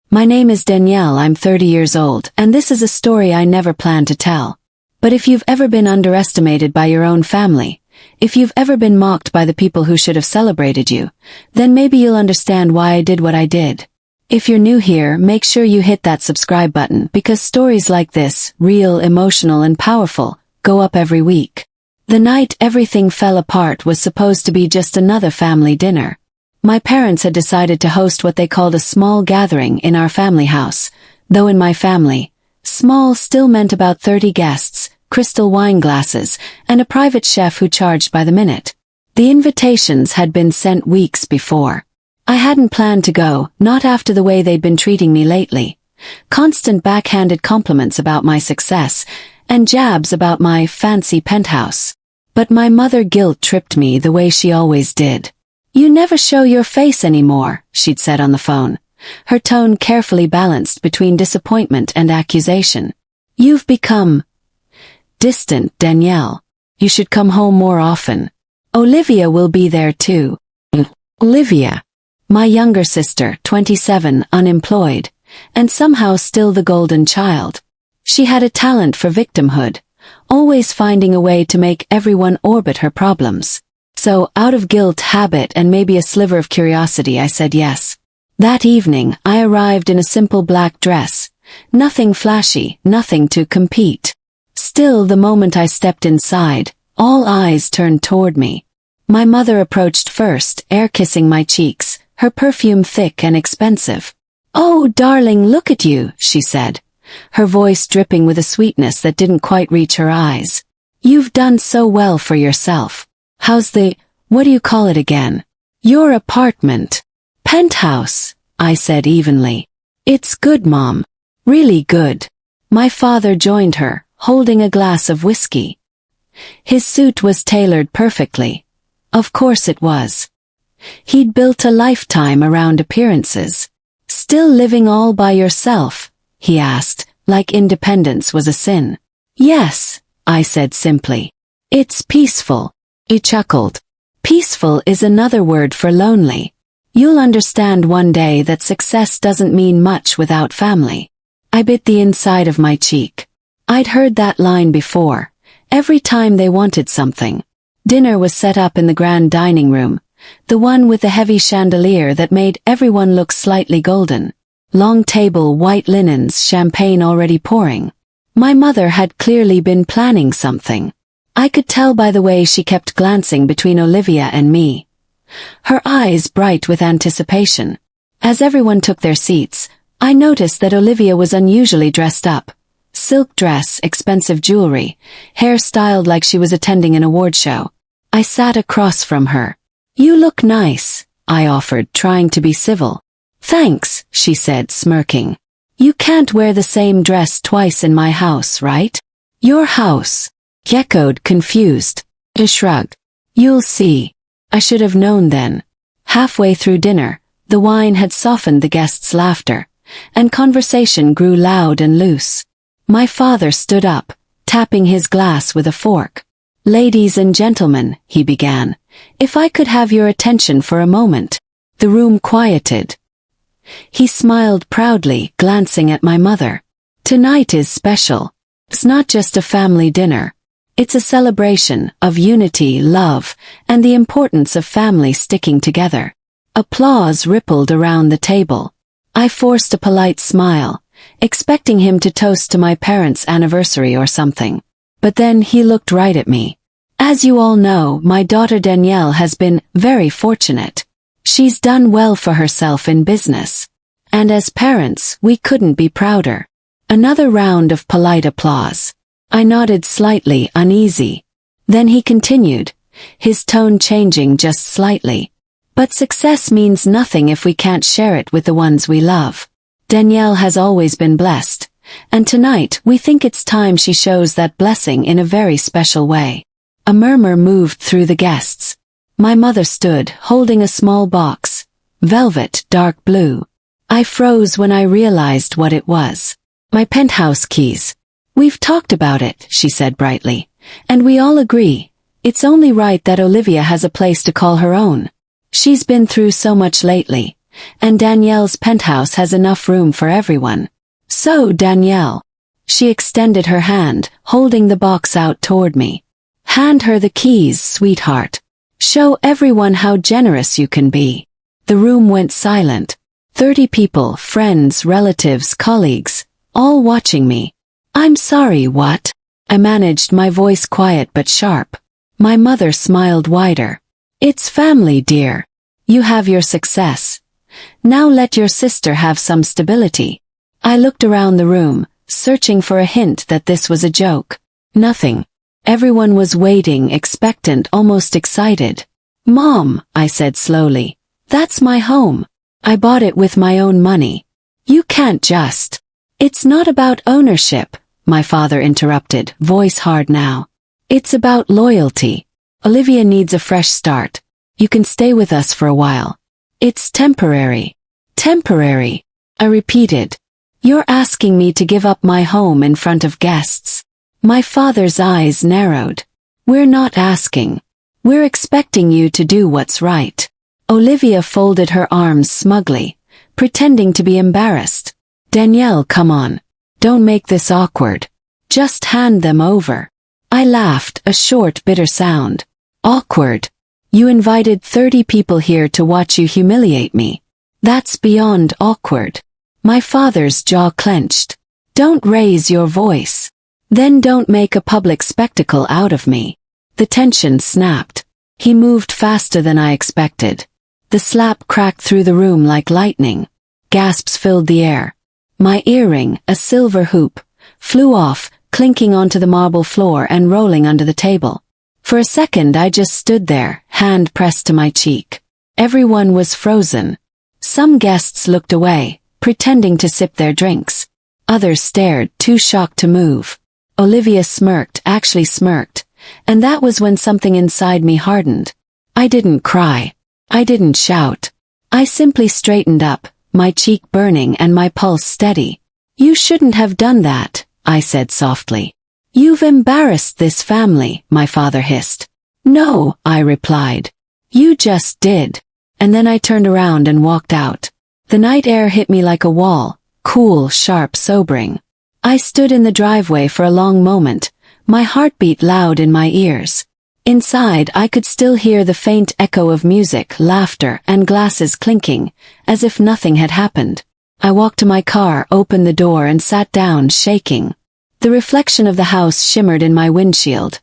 My name is Danielle, I'm 30 years old, and this is a story I never planned to tell. But if you've ever been underestimated by your own family, if you've ever been mocked by the people who should have celebrated you, then maybe you'll understand why I did what I did. If you're new here, make sure you hit that subscribe button because stories like this, real, emotional, and powerful, go up every week. The night everything fell apart was supposed to be just another family dinner. My parents had decided to host what they called a small gathering in our family house, though in my family, small still meant about 30 guests, crystal wine glasses, and a private chef who charged by the minute. The invitations had been sent weeks before. I hadn't planned to go, not after the way they'd been treating me lately. Constant backhanded compliments about my success, and jabs about my fancy penthouse. But my mother guilt-tripped me the way she always did. "You never show your face anymore," she'd said on the phone, her tone carefully balanced between disappointment and accusation. "You've become distant, Danielle. You should come home more often. Olivia will be there too." Olivia. My younger sister, 27, unemployed, and somehow still the golden child. She had a talent for victimhood, always finding a way to make everyone orbit her problems. So, out of guilt, habit, and maybe a sliver of curiosity, I said yes. That evening, I arrived in a simple black dress. Nothing flashy, nothing to compete. Still, the moment I stepped inside, all eyes turned toward me. My mother approached first, air-kissing my cheeks, her perfume thick and expensive. "Oh, darling, look at you," she said, her voice dripping with a sweetness that didn't quite reach her eyes. "You've done so well for yourself. How's what do you call it again? Your apartment." "Penthouse," I said evenly. "It's good, Mom. Really good." My father joined her, holding a glass of whiskey. His suit was tailored perfectly. Of course it was. He'd built a lifetime around appearances. "Still living all by yourself?" he asked, like independence was a sin. "Yes," I said simply. "It's peaceful." He chuckled. "Peaceful is another word for lonely. You'll understand one day that success doesn't mean much without family." I bit the inside of my cheek. I'd heard that line before, every time they wanted something. Dinner was set up in the grand dining room, the one with the heavy chandelier that made everyone look slightly golden. Long table, white linens, champagne already pouring. My mother had clearly been planning something. I could tell by the way she kept glancing between Olivia and me. Her eyes bright with anticipation. As everyone took their seats, I noticed that Olivia was unusually dressed up. Silk dress, expensive jewelry, hair styled like she was attending an award show. I sat across from her. "You look nice," I offered, trying to be civil. "Thanks," she said, smirking. "You can't wear the same dress twice in my house, right?" "Your house," he echoed, confused. I shrugged. "You'll see." I should have known then. Halfway through dinner, the wine had softened the guests' laughter, and conversation grew loud and loose. My father stood up, tapping his glass with a fork. "Ladies and gentlemen," he began, "if I could have your attention for a moment." The room quieted. He smiled proudly, glancing at my mother. "Tonight is special. It's not just a family dinner. It's a celebration of unity, love, and the importance of family sticking together." Applause rippled around the table. I forced a polite smile, expecting him to toast to my parents' anniversary or something. But then he looked right at me. "As you all know, my daughter Danielle has been very fortunate. She's done well for herself in business. And as parents, we couldn't be prouder." Another round of polite applause. I nodded slightly, uneasy. Then he continued, his tone changing just slightly. "But success means nothing if we can't share it with the ones we love. Danielle has always been blessed, and tonight we think it's time she shows that blessing in a very special way." A murmur moved through the guests. My mother stood, holding a small box, velvet, dark blue. I froze when I realized what it was. "My penthouse keys. We've talked about it," she said brightly, "and we all agree. It's only right that Olivia has a place to call her own. She's been through so much lately, and Danielle's penthouse has enough room for everyone. So, Danielle. She extended her hand, holding the box out toward me. Hand her the keys, sweetheart. Show everyone how generous you can be. The room went silent. 30 people, friends, relatives, colleagues, all watching me. I'm sorry, what? I managed, my voice quiet but sharp. My mother smiled wider. It's family, dear. You have your success. Now let your sister have some stability. I looked around the room, searching for a hint that this was a joke. Nothing. Everyone was waiting, expectant, almost excited. Mom, I said slowly. That's my home. I bought it with my own money. You can't just. It's not about ownership, my father interrupted, voice hard now. It's about loyalty. Olivia needs a fresh start. You can stay with us for a while. It's temporary. Temporary, I repeated. You're asking me to give up my home in front of guests. My father's eyes narrowed. We're not asking. We're expecting you to do what's right. Olivia folded her arms smugly, pretending to be embarrassed. Danielle, come on. Don't make this awkward. Just hand them over. I laughed, a short, bitter sound. Awkward. You invited 30 people here to watch you humiliate me. That's beyond awkward. My father's jaw clenched. Don't raise your voice. Then don't make a public spectacle out of me. The tension snapped. He moved faster than I expected. The slap cracked through the room like lightning. Gasps filled the air. My earring, a silver hoop, flew off, clinking onto the marble floor and rolling under the table. For a second I just stood there, hand pressed to my cheek. Everyone was frozen. Some guests looked away, pretending to sip their drinks. Others stared, too shocked to move. Olivia smirked, actually smirked, and that was when something inside me hardened. I didn't cry. I didn't shout. I simply straightened up, my cheek burning and my pulse steady. You shouldn't have done that, I said softly. You've embarrassed this family, my father hissed. No, I replied. You just did. And then I turned around and walked out. The night air hit me like a wall, cool, sharp, sobering. I stood in the driveway for a long moment, my heartbeat loud in my ears. Inside I could still hear the faint echo of music, laughter, and glasses clinking, as if nothing had happened. I walked to my car, opened the door and sat down, shaking. The reflection of the house shimmered in my windshield.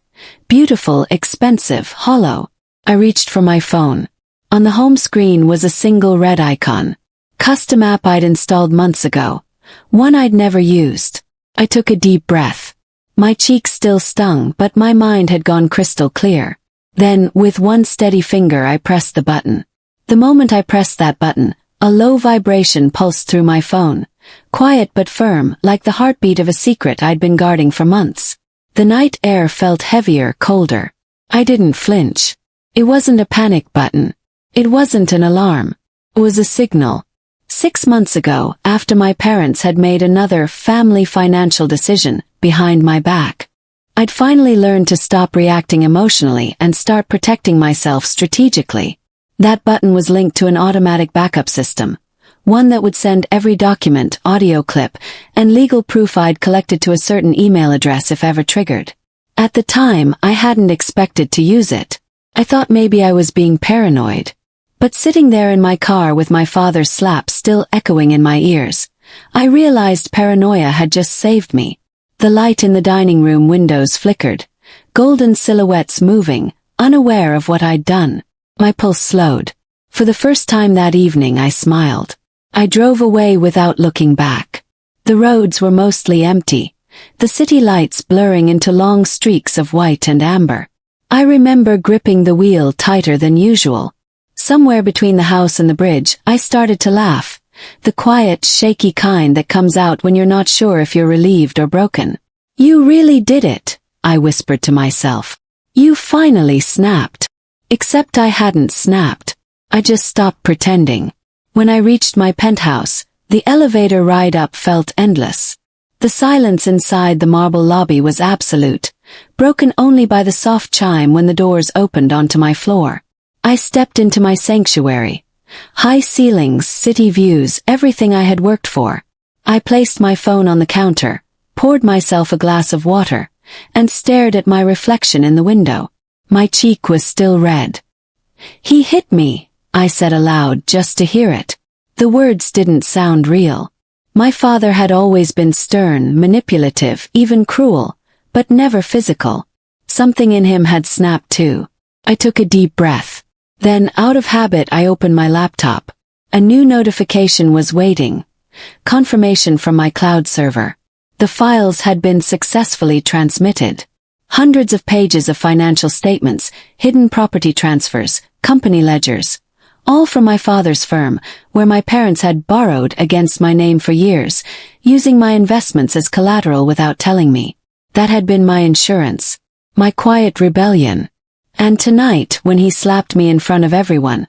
Beautiful, expensive, hollow. I reached for my phone. On the home screen was a single red icon. Custom app I'd installed months ago. One I'd never used. I took a deep breath. My cheeks still stung, but my mind had gone crystal clear. Then, with one steady finger I pressed the button. The moment I pressed that button, a low vibration pulsed through my phone. Quiet but firm, like the heartbeat of a secret I'd been guarding for months. The night air felt heavier, colder. I didn't flinch. It wasn't a panic button. It wasn't an alarm. It was a signal. 6 months ago, after my parents had made another family financial decision, behind my back, I'd finally learned to stop reacting emotionally and start protecting myself strategically. That button was linked to an automatic backup system, one that would send every document, audio clip, and legal proof I'd collected to a certain email address if ever triggered. At the time, I hadn't expected to use it. I thought maybe I was being paranoid. But sitting there in my car with my father's slap still echoing in my ears, I realized paranoia had just saved me. The light in the dining room windows flickered, golden silhouettes moving, unaware of what I'd done. My pulse slowed. For the first time that evening I smiled. I drove away without looking back. The roads were mostly empty, the city lights blurring into long streaks of white and amber. I remember gripping the wheel tighter than usual. Somewhere between the house and the bridge, I started to laugh, the quiet, shaky kind that comes out when you're not sure if you're relieved or broken. You really did it, I whispered to myself. You finally snapped. Except I hadn't snapped. I just stopped pretending. When I reached my penthouse, the elevator ride up felt endless. The silence inside the marble lobby was absolute, broken only by the soft chime when the doors opened onto my floor. I stepped into my sanctuary, High ceilings, city views, everything I had worked for. I placed my phone on the counter, poured myself a glass of water, and stared at my reflection in the window. My cheek was still red. "He hit me," I said aloud just to hear it. The words didn't sound real. My father had always been stern, manipulative, even cruel, but never physical. Something in him had snapped too. I took a deep breath. Then, out of habit, I opened my laptop. A new notification was waiting. Confirmation from my cloud server. The files had been successfully transmitted. Hundreds of pages of financial statements, hidden property transfers, company ledgers. All from my father's firm, where my parents had borrowed against my name for years, using my investments as collateral without telling me. That had been my insurance. My quiet rebellion. And tonight, when he slapped me in front of everyone,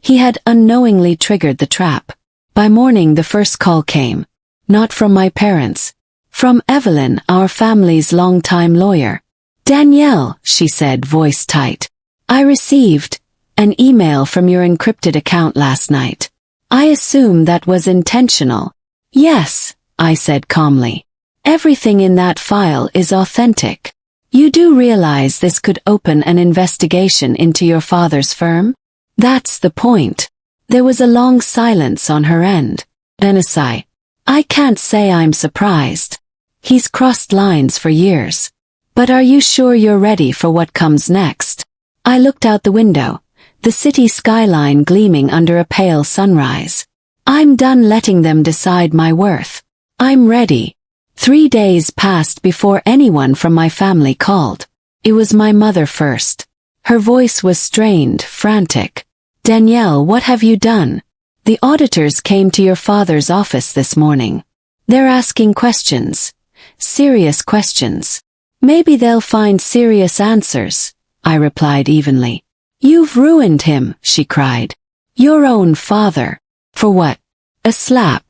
he had unknowingly triggered the trap. By morning, the first call came. Not from my parents. From Evelyn, our family's longtime lawyer. "Danielle," she said, voice tight. "I received an email from your encrypted account last night. I assume that was intentional." "Yes," I said calmly. "Everything in that file is authentic. You do realize this could open an investigation into your father's firm?" "That's the point." There was a long silence on her end. Then a sigh. "I can't say I'm surprised. He's crossed lines for years. But are you sure you're ready for what comes next?" I looked out the window, the city skyline gleaming under a pale sunrise. "I'm done letting them decide my worth. I'm ready." 3 days passed before anyone from my family called. It was my mother first. Her voice was strained, frantic. "Danielle, what have you done? The auditors came to your father's office this morning. They're asking questions. Serious questions. Maybe they'll find serious answers," I replied evenly. "You've ruined him," she cried. "Your own father. For what?" "A slap."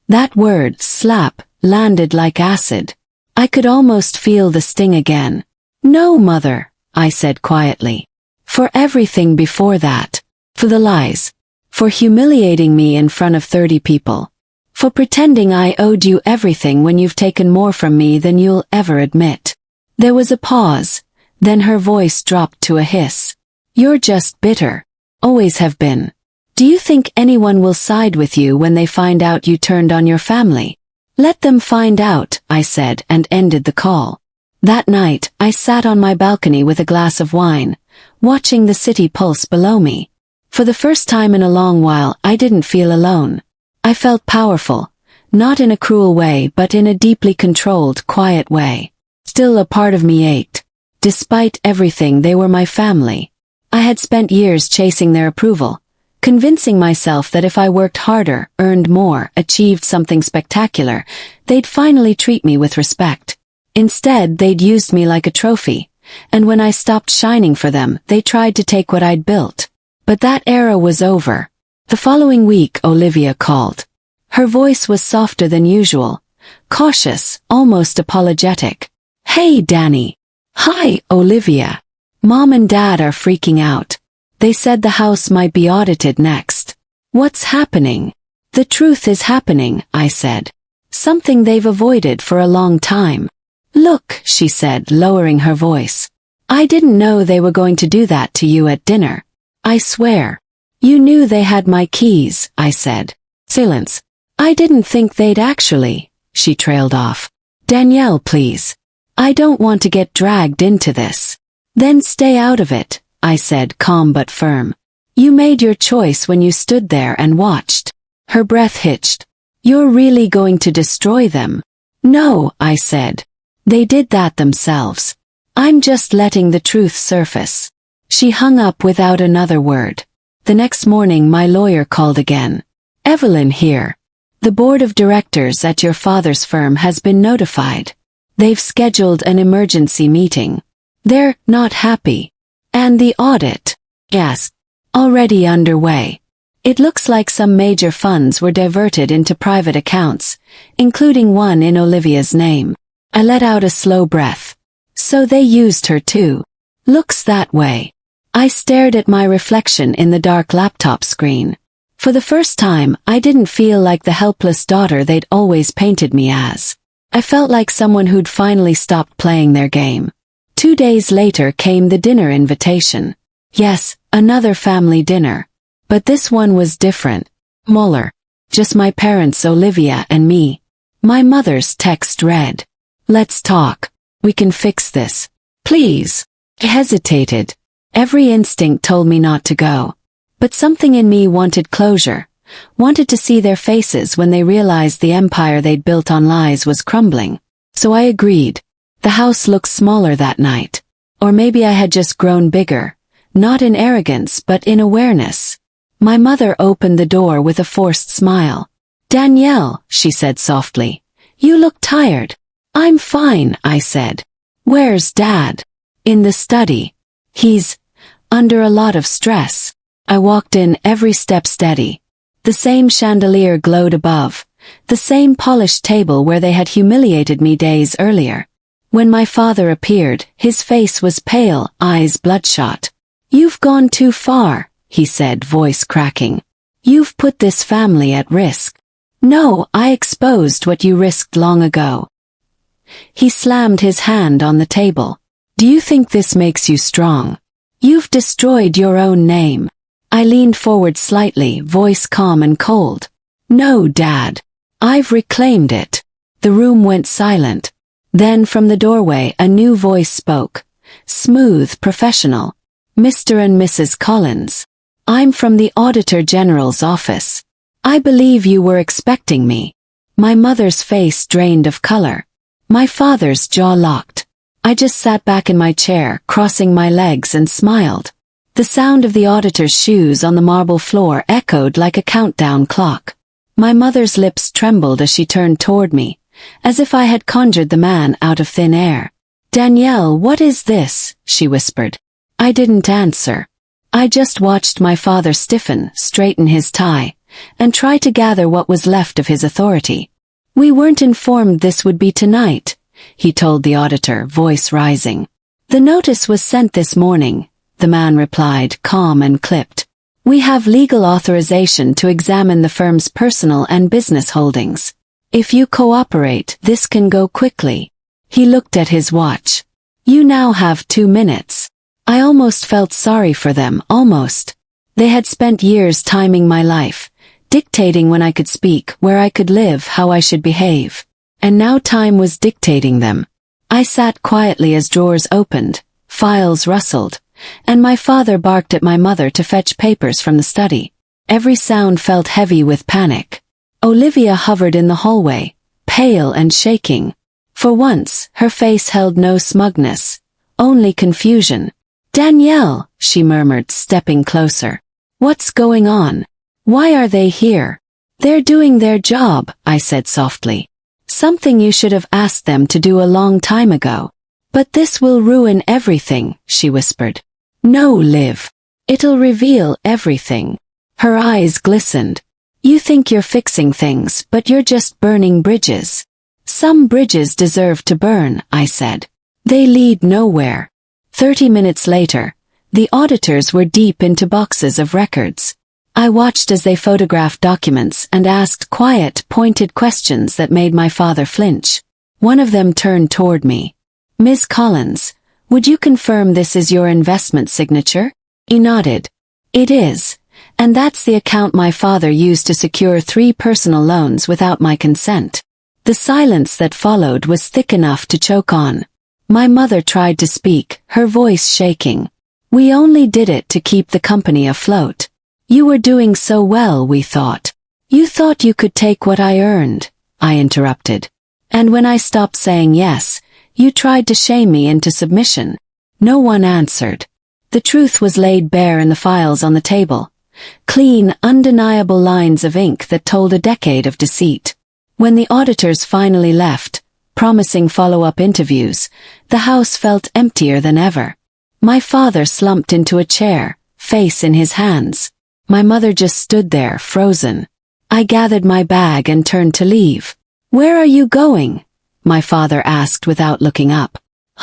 That word, slap, landed like acid. I could almost feel the sting again. "No, mother," I said quietly. "For everything before that. For the lies. For humiliating me in front of 30 people. For pretending I owed you everything when you've taken more from me than you'll ever admit." There was a pause, then her voice dropped to a hiss. "You're just bitter. Always have been. Do you think anyone will side with you when they find out you turned on your family?" "Let them find out," I said, and ended the call. That night, I sat on my balcony with a glass of wine, watching the city pulse below me. For the first time in a long while, I didn't feel alone. I felt powerful, not in a cruel way but in a deeply controlled, quiet way. Still a part of me ached. Despite everything, they were my family. I had spent years chasing their approval, convincing myself that if I worked harder, earned more, achieved something spectacular, they'd finally treat me with respect. Instead, they'd used me like a trophy, and when I stopped shining for them, they tried to take what I'd built. But that era was over. The following week, Olivia called. Her voice was softer than usual, cautious, almost apologetic. "Hey, Danny." "Hi, Olivia. Mom and Dad are freaking out. They said the house might be audited next." "What's happening?" "The truth is happening," I said. "Something they've avoided for a long time." "Look," she said, lowering her voice. "I didn't know they were going to do that to you at dinner. I swear." "You knew they had my keys," I said. Silence. "I didn't think they'd actually," she trailed off. "Danielle, please. I don't want to get dragged into this." "Then stay out of it," I said, calm but firm. "You made your choice when you stood there and watched." Her breath hitched. "You're really going to destroy them?" "No," I said. "They did that themselves. I'm just letting the truth surface." She hung up without another word. The next morning my lawyer called again. "Evelyn here. The board of directors at your father's firm has been notified. They've scheduled an emergency meeting. They're not happy. And the audit?" "Yes. Already underway. It looks like some major funds were diverted into private accounts, including one in Olivia's name." I let out a slow breath. "So they used her too." "Looks that way." I stared at my reflection in the dark laptop screen. For the first time, I didn't feel like the helpless daughter they'd always painted me as. I felt like someone who'd finally stopped playing their game. 2 days later came the dinner invitation. Yes, another family dinner. But this one was different. Smaller. Just my parents, Olivia, and me. My mother's text read, "Let's talk. We can fix this. Please." I hesitated. Every instinct told me not to go. But something in me wanted closure, wanted to see their faces when they realized the empire they'd built on lies was crumbling. So I agreed. The house looked smaller that night. Or maybe I had just grown bigger, not in arrogance but in awareness. My mother opened the door with a forced smile. "Danielle," she said softly, "you look tired." "I'm fine," I said. "Where's Dad?" "In the study. He's under a lot of stress." I walked in, every step steady. The same chandelier glowed above, the same polished table where they had humiliated me days earlier. When my father appeared, his face was pale, eyes bloodshot. "You've gone too far," he said, voice cracking. "You've put this family at risk." "No, I exposed what you risked long ago." He slammed his hand on the table. "Do you think this makes you strong? You've destroyed your own name." I leaned forward slightly, voice calm and cold. "No, Dad. I've reclaimed it." The room went silent. Then from the doorway a new voice spoke. Smooth, professional. "Mr. and Mrs. Collins. I'm from the Auditor General's office. I believe you were expecting me." My mother's face drained of color. My father's jaw locked. I just sat back in my chair, crossing my legs, and smiled. The sound of the auditor's shoes on the marble floor echoed like a countdown clock. My mother's lips trembled as she turned toward me, as if I had conjured the man out of thin air. "Danielle, what is this?" she whispered. I didn't answer. I just watched my father stiffen, straighten his tie, and try to gather what was left of his authority. "We weren't informed this would be tonight," he told the auditor, voice rising. "The notice was sent this morning," the man replied, calm and clipped. "We have legal authorization to examine the firm's personal and business holdings. If you cooperate, this can go quickly." He looked at his watch. "You now have 2 minutes." I almost felt sorry for them, almost. They had spent years timing my life, dictating when I could speak, where I could live, how I should behave. And now time was dictating them. I sat quietly as drawers opened, files rustled, and my father barked at my mother to fetch papers from the study. Every sound felt heavy with panic. Olivia hovered in the hallway, pale and shaking. For once, her face held no smugness, only confusion. "Danielle," she murmured, stepping closer. "What's going on? Why are they here?" "They're doing their job," I said softly. "Something you should have asked them to do a long time ago." "But this will ruin everything," she whispered. "No, Liv. It'll reveal everything." Her eyes glistened. "You think you're fixing things, but you're just burning bridges." "Some bridges deserve to burn," I said. "They lead nowhere." 30 minutes later, the auditors were deep into boxes of records. I watched as they photographed documents and asked quiet, pointed questions that made my father flinch. One of them turned toward me. "Ms. Collins, would you confirm this is your investment signature?" He nodded. "It is. And that's the account my father used to secure 3 personal loans without my consent." The silence that followed was thick enough to choke on. My mother tried to speak, her voice shaking. "We only did it to keep the company afloat. You were doing so well, we thought." "You thought you could take what I earned," I interrupted. "And when I stopped saying yes, you tried to shame me into submission." No one answered. The truth was laid bare in the files on the table. Clean, undeniable lines of ink that told a decade of deceit. When the auditors finally left, promising follow-up interviews, the house felt emptier than ever. My father slumped into a chair, face in his hands. My mother just stood there, frozen. I gathered my bag and turned to leave. "Where are you going?" my father asked without looking up.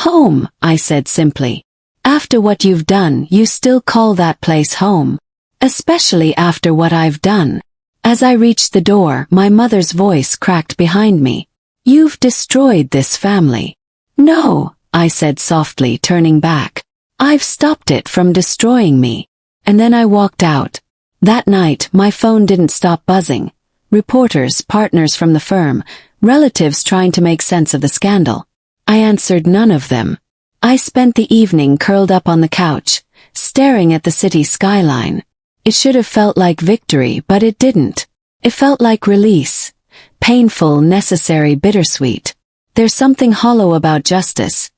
"Home," I said simply. "After what you've done, you still call that place home?" Especially after what I've done. As I reached the door, my mother's voice cracked behind me. You've destroyed this family. No, I said softly, turning back. I've stopped it from destroying me. And then I walked out. That night, my phone didn't stop buzzing. Reporters, partners from the firm, relatives trying to make sense of the scandal. I answered none of them. I spent the evening curled up on the couch, staring at the city skyline. It should have felt like victory, but it didn't. It felt like release. Painful, necessary, bittersweet. There's something hollow about justice.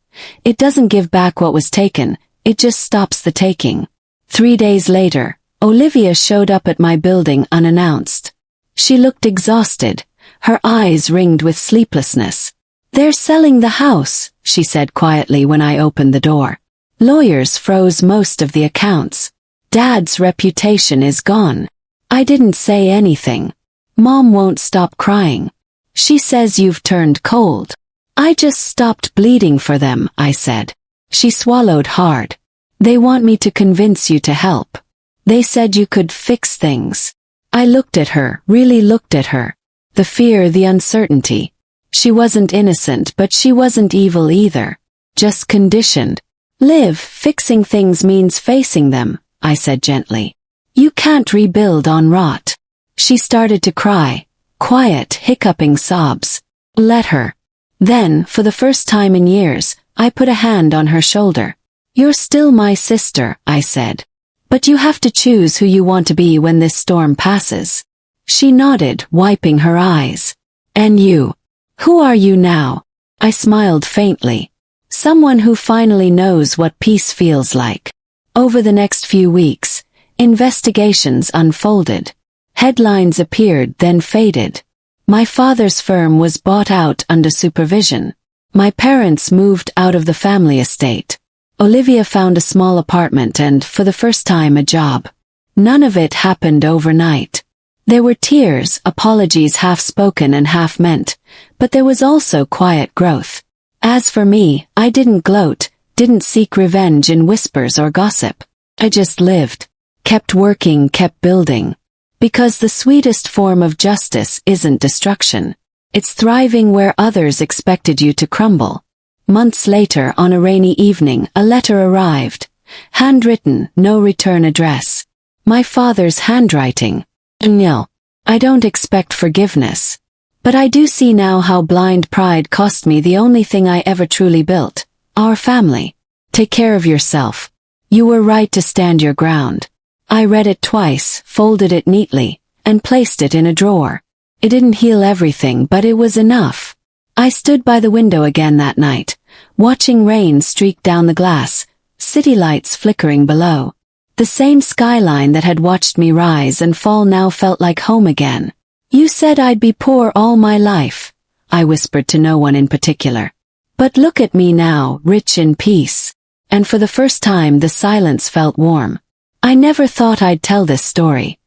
It doesn't give back what was taken, it just stops the taking. 3 days later, Olivia showed up at my building unannounced. She looked exhausted, her eyes ringed with sleeplessness. They're selling the house, she said quietly when I opened the door. Lawyers froze most of the accounts. Dad's reputation is gone. I didn't say anything. Mom won't stop crying. She says you've turned cold. I just stopped bleeding for them, I said. She swallowed hard. They want me to convince you to help. They said you could fix things. I looked at her, really looked at her. The fear, the uncertainty. She wasn't innocent, but she wasn't evil either. Just conditioned. Liv, fixing things means facing them, I said gently. You can't rebuild on rot. She started to cry. Quiet, hiccuping sobs. Let her. Then, for the first time in years, I put a hand on her shoulder. You're still my sister, I said. But you have to choose who you want to be when this storm passes. She nodded, wiping her eyes. And you? Who are you now? I smiled faintly. Someone who finally knows what peace feels like. Over the next few weeks, investigations unfolded. Headlines appeared, then faded. My father's firm was bought out under supervision. My parents moved out of the family estate. Olivia found a small apartment and, for the first time, a job. None of it happened overnight. There were tears, apologies half spoken and half meant, but there was also quiet growth. As for me, I didn't gloat, didn't seek revenge in whispers or gossip. I just lived. Kept working, kept building. Because the sweetest form of justice isn't destruction. It's thriving where others expected you to crumble. Months later, on a rainy evening, a letter arrived. Handwritten, no return address. My father's handwriting. No, I don't expect forgiveness. But I do see now how blind pride cost me the only thing I ever truly built. Our family. Take care of yourself. You were right to stand your ground. I read it twice, folded it neatly, and placed it in a drawer. It didn't heal everything, but it was enough. I stood by the window again that night, watching rain streak down the glass, city lights flickering below. The same skyline that had watched me rise and fall now felt like home again. You said I'd be poor all my life, I whispered to no one in particular. But look at me now, rich in peace. And for the first time the silence felt warm. I never thought I'd tell this story.